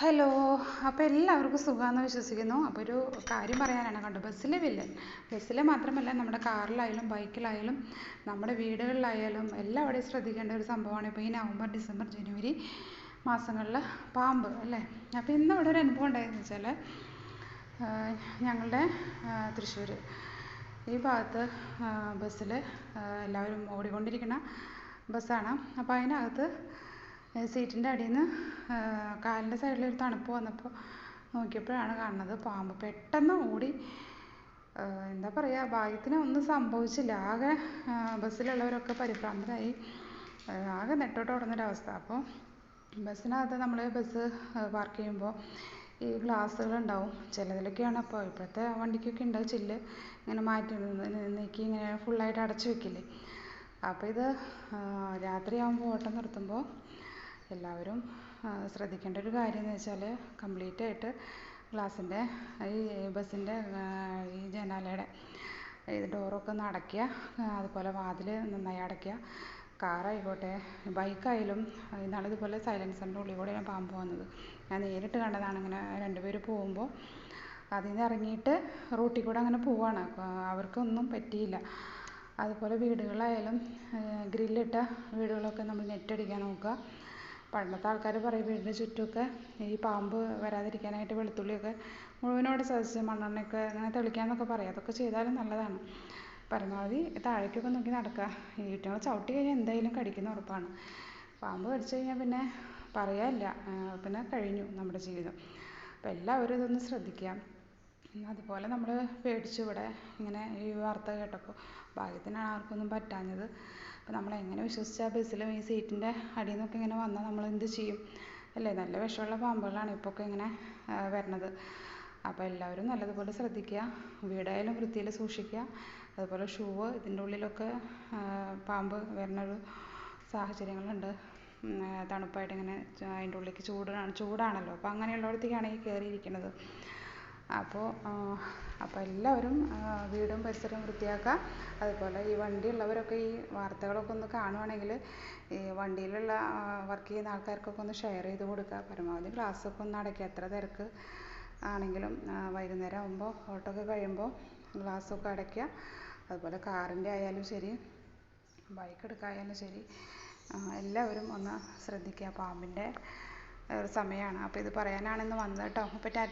Hello. അപ്പോൾ എല്ലാവർക്കും സുഖമാണെന്ന് വിശ്വസിക്കുന്നു. അപ്പോൾ ഒരു കാര്യം പറയാനാണ് കണ്ടോ, ബസ്സിൽ മാത്രമല്ല നമ്മുടെ കാറിലായാലും ബൈക്കിലായാലും നമ്മുടെ വീടുകളിലായാലും എല്ലാവിടെയും ശ്രദ്ധിക്കേണ്ട ഒരു സംഭവമാണ് ഇപ്പോൾ ഈ നവംബർ ഡിസംബർ ജനുവരി മാസങ്ങളിൽ പാമ്പ് അല്ലേ. അപ്പോൾ ഇന്നിവിടെ ഒരു അനുഭവം ഉണ്ടായതെന്ന് വെച്ചാൽ ഞങ്ങളുടെ തൃശ്ശൂർ ഈ ഭാഗത്ത് ബസ്സിൽ എല്ലാവരും ഓടിക്കൊണ്ടിരിക്കുന്ന ബസ്സാണ്. അപ്പോൾ അതിനകത്ത് സീറ്റിൻ്റെ അടിയിൽ നിന്ന് കാലിൻ്റെ സൈഡിൽ ഒരു തണുപ്പ് വന്നപ്പോൾ നോക്കിയപ്പോഴാണ് കാണുന്നത് പാമ്പ്. പെട്ടെന്ന് ഓടി, എന്താ പറയുക, ഭാഗ്യത്തിന് ഒന്നും സംഭവിച്ചില്ല. ആകെ ബസ്സിലുള്ളവരൊക്കെ പരിഭ്രാന്തരായി, ആകെ നെട്ടോട്ട് ഓടുന്നൊരവസ്ഥ. അപ്പോൾ ബസ്സിനകത്ത് നമ്മൾ ബസ് പാർക്ക് ചെയ്യുമ്പോൾ ഈ ഗ്ലാസ്സുകളുണ്ടാവും ചിലതിലൊക്കെയാണ്. അപ്പോൾ ഇപ്പോഴത്തെ വണ്ടിക്കൊക്കെ ഉണ്ട് ചില്ല് ഇങ്ങനെ മാറ്റി നീക്കി ഇങ്ങനെ ഫുള്ളായിട്ട് അടച്ചു വെക്കില്ലേ. അപ്പോൾ ഇത് രാത്രിയാകുമ്പോൾ ഓട്ടം നിർത്തുമ്പോൾ എല്ലാവരും ശ്രദ്ധിക്കേണ്ട ഒരു കാര്യം എന്ന് വെച്ചാൽ കംപ്ലീറ്റ് ആയിട്ട് ഗ്ലാസിൻ്റെ ഈ ബസ്സിൻ്റെ ഈ ജനാലയുടെ ഈ ഡോറൊക്കെ ഒന്ന് അടയ്ക്കുക. അതുപോലെ വാതിൽ നന്നായി അടയ്ക്കുക. കാറായിക്കോട്ടെ ബൈക്കായാലും. ഇതുപോലെ സൈലൻസറിൻ്റെ ഉള്ളിൽ കൂടെയാണ് പാമ്പ് വന്നത്. ഞാൻ നേരിട്ട് കണ്ടതാണ്. ഇങ്ങനെ രണ്ടുപേർ പോകുമ്പോൾ അതിൽ നിന്ന് ഇറങ്ങിയിട്ട് റൂട്ടിൽ കൂടെ അങ്ങനെ പോവാണ്. അവർക്കൊന്നും പറ്റിയില്ല. അതുപോലെ വീടുകളായാലും ഗ്രില്ലിട്ട വീടുകളൊക്കെ നമ്മൾ നെറ്റടിക്കാൻ നോക്കുക. പണ്ടത്തെ ആൾക്കാർ പറയും വീടിൻ്റെ ചുറ്റുമൊക്കെ ഈ പാമ്പ് വരാതിരിക്കാനായിട്ട് വെളുത്തുള്ളിയൊക്കെ മുഴുവനോടെ ചതച്ച് മണ്ണെണ്ണയൊക്കെ അങ്ങനെ തെളിക്കാമെന്നൊക്കെ പറയും. അതൊക്കെ ചെയ്താലും നല്ലതാണ്. പരമാവധി താഴേക്കൊക്കെ നോക്കി നടക്കുക. ഈറ്റങ്ങൾ ചവിട്ടി കഴിഞ്ഞാൽ എന്തായാലും കടിക്കുന്ന ഉറപ്പാണ്. പാമ്പ് കടിച്ചു കഴിഞ്ഞാൽ പിന്നെ പറയാനില്ല, പിന്നെ കഴിഞ്ഞു നമ്മുടെ ജീവിതം. അപ്പോൾ എല്ലാവരും ഇതൊന്ന് ശ്രദ്ധിക്കുക. അതുപോലെ നമ്മൾ പേടിച്ചു ഇവിടെ ഇങ്ങനെ ഈ വാർത്ത കേട്ടപ്പോൾ. ഭാഗ്യത്തിനാണ് ആർക്കൊന്നും പറ്റാഞ്ഞത്. അപ്പോൾ നമ്മളെങ്ങനെ വിശ്വസിച്ചാൽ ബസ്സിലും ഈ സീറ്റിൻ്റെ അടിയിൽ നിന്നൊക്കെ ഇങ്ങനെ വന്നാൽ നമ്മൾ എന്ത് ചെയ്യും അല്ലേ. നല്ല വിഷമുള്ള പാമ്പുകളാണ് ഇപ്പോൾ ഒക്കെ ഇങ്ങനെ വരുന്നത്. അപ്പോൾ എല്ലാവരും നല്ലതുപോലെ ശ്രദ്ധിക്കുക. വീടായാലും വൃത്തിയിൽ സൂക്ഷിക്കുക. അതുപോലെ ഷൂവ് ഇതിൻ്റെ ഉള്ളിലൊക്കെ പാമ്പ് വരുന്നൊരു സാഹചര്യങ്ങളുണ്ട്. തണുപ്പായിട്ട് ഇങ്ങനെ അതിൻ്റെ ഉള്ളിലേക്ക് ചൂടാണല്ലോ. അപ്പോൾ അങ്ങനെയുള്ളിടത്തേക്കാണ് ഈ കയറിയിരിക്കുന്നത്. അപ്പോൾ എല്ലാവരും വീടും പരിസരവും വൃത്തിയാക്കുക. അതുപോലെ ഈ വണ്ടിയുള്ളവരൊക്കെ ഈ വാർത്തകളൊക്കെ ഒന്ന് കാണുവാണെങ്കിൽ ഈ വണ്ടിയിലുള്ള വർക്ക് ചെയ്യുന്ന ആൾക്കാർക്കൊക്കെ ഒന്ന് ഷെയർ ചെയ്ത് കൊടുക്കുക. പരമാവധി ഗ്ലാസ്സൊക്കെ ഒന്ന് അടയ്ക്കുക. എത്ര തിരക്ക് ആണെങ്കിലും വൈകുന്നേരം ആകുമ്പോൾ ഓട്ടോ ഒക്കെ കഴിയുമ്പോൾ ഗ്ലാസ്സൊക്കെ അടയ്ക്കുക. അതുപോലെ കാറിൻ്റെ ആയാലും ശരി ബൈക്ക് എടുക്കായാലും ശരി എല്ലാവരും ഒന്ന് ശ്രദ്ധിക്കുക. പാമ്പിൻ്റെ ഒരു സമയമാണ്. അപ്പോൾ ഇത് പറയാനാണ് ഇന്ന് വന്നത് കേട്ടോ. അപ്പോൾ ടാറ്റ.